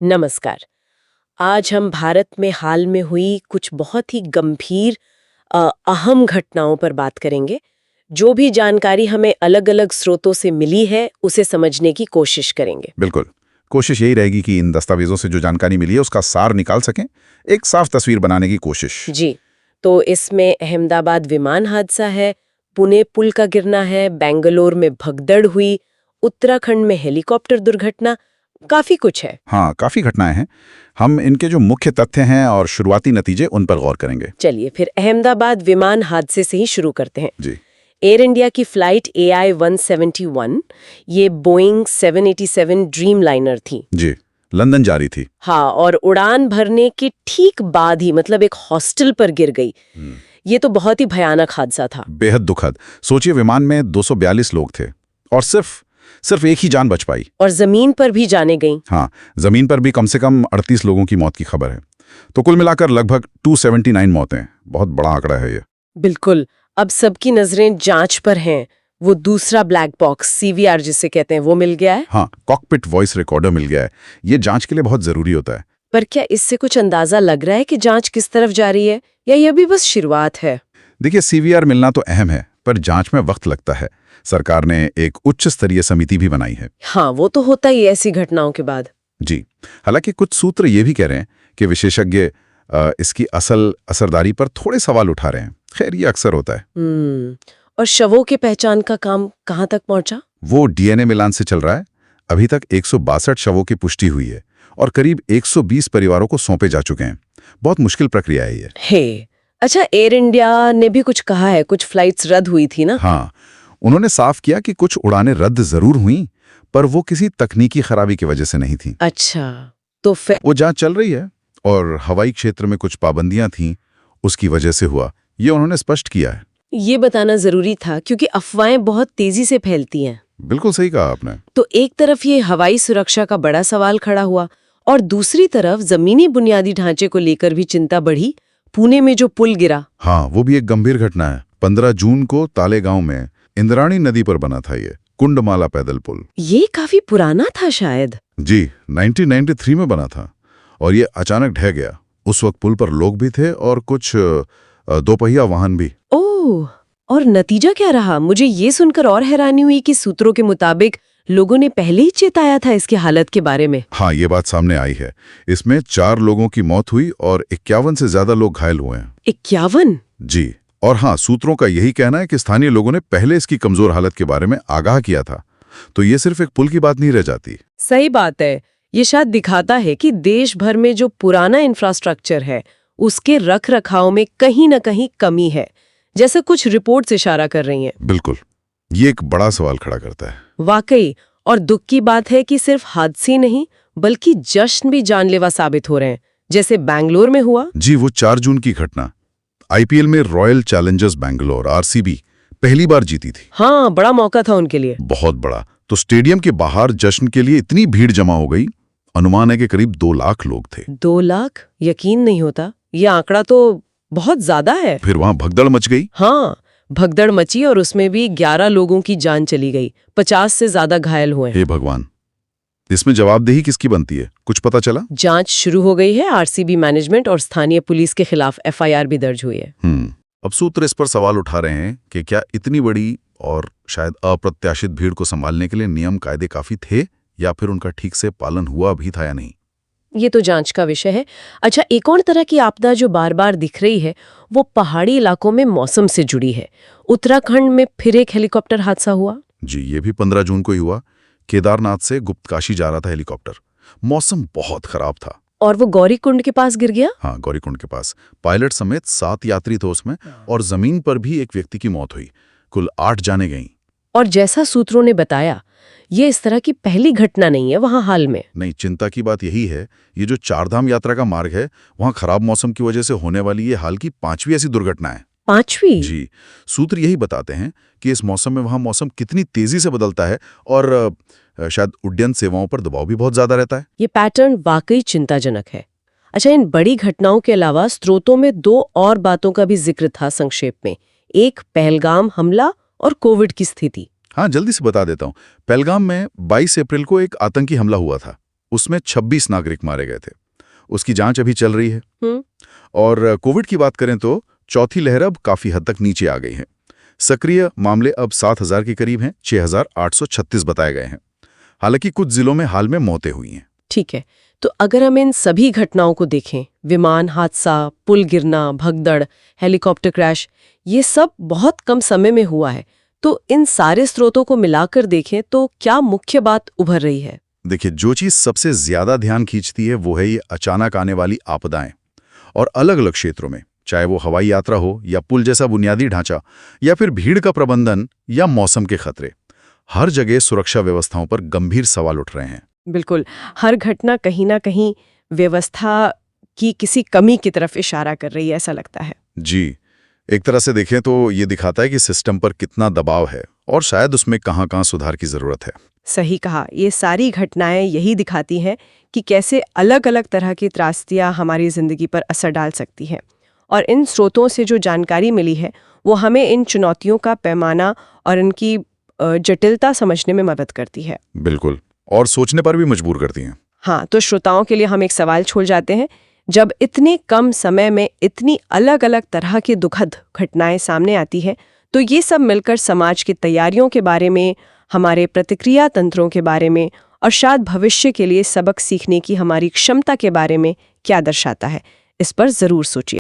नमस्कार। आज हम भारत में हाल में हुई कुछ बहुत ही गंभीर अहम घटनाओं पर बात करेंगे। जो भी जानकारी हमें अलग-अलग स्रोतों से मिली है, उसे समझने की कोशिश करेंगे। बिल्कुल। कोशिश यही रहेगी कि इन दस्तावेजों से जो जानकारी मिली है उसका सार निकाल सकें, एक साफ तस्वीर बनाने की कोशिश। जी, तो इसमें अहमदाबाद विमान हादसा है, पुणे पुल का गिरना है, बेंगलोर में भगदड़ हुई, उत्तराखंड में हेलीकॉप्टर दुर्घटना, काफी कुछ है। हाँ, काफी घटनाएं हैं। हम इनके जो मुख्य तथ्य हैं और शुरुआती नतीजे उन पर गौर करेंगे। चलिए फिर अहमदाबाद विमान हादसे से ही शुरू करते हैं। जी। एयर इंडिया की फ्लाइट AI 171 ये बोइंग 787 ड्रीम लाइनर थी। जी, लंदन जा रही थी। हाँ, और उड़ान भरने के ठीक बाद ही मतलब एक हॉस्टल पर गिर गई। ये तो बहुत ही भयानक हादसा था। बेहद दुखद। सोचिए, विमान में 242 लोग थे और सिर्फ एक ही जान बच पाई। और जमीन पर भी जाने गई। हाँ, जमीन पर भी कम से कम 38 लोगों की मौत की खबर है। तो कुल मिलाकर लगभग 279 मौतें। बहुत बड़ा आंकड़ा है ये। बिल्कुल। अब सबकी नजरें जांच पर हैं। वो दूसरा ब्लैक बॉक्स CVR जिसे कहते हैं वो मिल गया है। हाँ, कॉकपिट वॉइस रिकॉर्डर मिल गया है। ये जांच के लिए बहुत जरूरी होता है। पर क्या इससे कुछ अंदाजा लग रहा है कि जांच किस तरफ जा रही है, या ये भी बस शुरुआत है? देखिए, CVR मिलना तो अहम है, पर जांच में वक्त लगता है। सरकार ने एक उच्च स्तरीय समिति भी बनाई है। हाँ, वो तो होता ही है ऐसी घटनाओं के बाद। जी। हालांकि कुछ सूत्र ये भी कह रहे हैं कि विशेषज्ञ इसकी असल असरदारी पर थोड़े सवाल उठा रहे हैं। खैर, ये अक्सर होता है। और शवों की पहचान का काम कहाँ तक पहुंचा? वो DNA मिलान से चल रहा है। अभी तक 162 शवों की पुष्टि हुई है और करीब 120 परिवारों को सौंपे जा चुके हैं। बहुत मुश्किल प्रक्रिया है ये। हे, अच्छा, एयर इंडिया ने भी कुछ कहा है, कुछ फ्लाइट्स रद्द हुई थी ना? हाँ, उन्होंने साफ किया कि कुछ उड़ानें रद्द जरूर हुई, पर वो किसी तकनीकी खराबी की वजह से नहीं थी। अच्छा, तो फिर वो जांच चल रही है और हवाई क्षेत्र में कुछ पाबंदियां थीं, उसकी वजह से हुआ, ये उन्होंने स्पष्ट किया है। ये बताना जरूरी था क्योंकि अफवाहें बहुत तेजी से फैलती हैं। बिल्कुल सही कहा आपने। तो एक तरफ ये हवाई सुरक्षा का बड़ा सवाल खड़ा हुआ और दूसरी तरफ जमीनी बुनियादी ढांचे को लेकर भी चिंता बढ़ी। पुणे में जो पुल गिरा, हाँ, वो भी एक गंभीर घटना है। 15 जून को तालेगांव में इंद्राणी नदी पर बना था ये कुंडमाला पैदल पुल। ये काफी पुराना था शायद। जी, 1993 में बना था और ये अचानक ढह गया। उस वक्त पुल पर लोग भी थे और कुछ दोपहिया वाहन भी। ओह, और नतीजा क्या रहा? मुझे ये सुनकर और हैरानी हुई कि सूत्रों के मुताबिक लोगों ने पहले ही चेताया था इसकी हालत के बारे में। हाँ, ये बात सामने आई है। इसमें 4 लोगों की मौत हुई और 51 से ज्यादा लोग घायल हुए हैं। 51? जी, और हाँ, सूत्रों का यही कहना है कि स्थानीय लोगों ने पहले इसकी कमजोर हालत के बारे में आगाह किया था। तो ये सिर्फ एक पुल की बात नहीं रह जाती। सही बात है। ये शायद दिखाता है कि देश भर में जो पुराना इंफ्रास्ट्रक्चर है उसके रख रखाव में कहीं न कहीं कमी है, जैसे कुछ रिपोर्ट्स इशारा कर रही हैं। बिल्कुल, ये एक बड़ा सवाल खड़ा करता है। वाकई, और दुख की बात है कि सिर्फ हादसे नहीं बल्कि जश्न भी जानलेवा साबित हो रहे हैं, जैसे बैंगलोर में हुआ। जी, वो 4 जून की घटना। IPL में रॉयल चैलेंजर्स बैंगलोर RCB पहली बार जीती थी। हाँ, बड़ा मौका था उनके लिए। बहुत बड़ा। तो स्टेडियम के बाहर जश्न के लिए इतनी भीड़ जमा हो गई, अनुमान है कि करीब 2 लाख लोग थे। 2 लाख? यकीन नहीं होता। ये आंकड़ा तो बहुत ज्यादा है। फिर वहां भगदड़ मच गई। हाँ, भगदड़ मची और उसमें भी 11 लोगों की जान चली गई, 50 से ज्यादा घायल हुए। हे भगवान, इसमें जवाबदेही किसकी बनती है? कुछ पता चला? जांच शुरू हो गई है। RCB मैनेजमेंट और स्थानीय पुलिस के खिलाफ FIR भी दर्ज हुई है। अब सूत्र इस पर सवाल उठा रहे हैं कि क्या इतनी बड़ी और शायद अप्रत्याशित भीड़ को संभालने के लिए नियम कायदे काफी थे, या फिर उनका ठीक से पालन हुआ भी था या नहीं? ये तो जांच का विषय है। अच्छा, एक और तरह की आपदा जो बार बार दिख रही है वो पहाड़ी इलाकों में मौसम से जुड़ी है। उत्तराखंड में फिर एक हेलीकॉप्टर हादसा हुआ। जी, ये भी 15 जून को ही हुआ। केदारनाथ से गुप्तकाशी जा रहा था हेलीकॉप्टर। मौसम बहुत खराब था और वो गौरीकुंड के पास गिर गया। हाँ, गौरीकुंड के पास। पायलट समेत 7 यात्री थे उसमें और जमीन पर भी एक व्यक्ति की मौत हुई। कुल 8 जानें गईं। और जैसा सूत्रों ने बताया, ये इस तरह की पहली घटना नहीं है वहां हाल में। नहीं, चिंता की बात यही है, ये जो चारधाम यात्रा का मार्ग है, वहां खराब मौसम की वजह से होने वाली ये हाल की 5वीं ऐसी दुर्घटना है। 5वीं? जी, सूत्र यही बताते हैं कि इस मौसम में वहां मौसम कितनी तेजी से बदलता है और शायद उड्डयन सेवाओं पर दबाव भी बहुत ज्यादा रहता है। ये पैटर्न वाकई चिंताजनक है। अच्छा, इन बड़ी घटनाओं के अलावा स्रोतों में 2 और बातों का भी जिक्र था संक्षेप में। एक पहलगाम हमला और कोविड की स्थिति। हाँ, जल्दी से बता देता हूँ। पहलगाम में 22 अप्रैल को एक आतंकी हमला हुआ था। उसमें 26 नागरिक मारे गए थे। उसकी जांच अभी चल रही है। और कोविड की बात करें तो चौथी लहर अब काफी हद तक नीचे आ गई है। सक्रिय मामले अब 7,000 के करीब हैं, 6,836 बताए गए हैं। हालांकि कुछ जिलों में हाल में मौतें हुई हैं। ठीक है, तो अगर हम इन सभी घटनाओं को देखें, विमान हादसा, पुल गिरना, भगदड़, हेलीकॉप्टर क्रैश, ये सब बहुत कम समय में हुआ है। तो इन सारे स्रोतों को मिलाकर देखें तो क्या मुख्य बात उभर रही है? देखिए, जो चीज सबसे ज्यादा ध्यान खींचती है वो है ये अचानक आने वाली आपदाएं। और अलग अलग क्षेत्रों में, चाहे वो हवाई यात्रा हो या पुल जैसा बुनियादी ढांचा या फिर भीड़ का प्रबंधन या मौसम के खतरे, हर जगह सुरक्षा व्यवस्थाओं पर गंभीर सवाल उठ रहे हैं। बिल्कुल, हर घटना कहीं ना कहीं व्यवस्था की किसी कमी की तरफ इशारा कर रही है, ऐसा लगता है। जी, एक तरह से देखें तो ये दिखाता है कि सिस्टम पर कितना दबाव है और शायद उसमें कहाँ-कहाँ सुधार की जरूरत है। सही कहा, ये सारी घटनाएं यही दिखाती हैं कि कैसे अलग अलग तरह की त्रासदियां हमारी जिंदगी पर असर डाल सकती हैं। और इन स्रोतों से जो जानकारी मिली है वो हमें इन चुनौतियों का पैमाना और इनकी जटिलता समझने में मदद करती है। बिल्कुल, और सोचने पर भी मजबूर करती हैं। हाँ, तो श्रोताओं के लिए हम एक सवाल छोड़ जाते हैं। जब इतने कम समय में इतनी अलग अलग तरह की दुखद घटनाएं सामने आती है, तो ये सब मिलकर समाज की तैयारियों के बारे में, हमारे प्रतिक्रिया तंत्रों के बारे में और शायद भविष्य के लिए सबक सीखने की हमारी क्षमता के बारे में क्या दर्शाता है, इस पर जरूर सोचिए।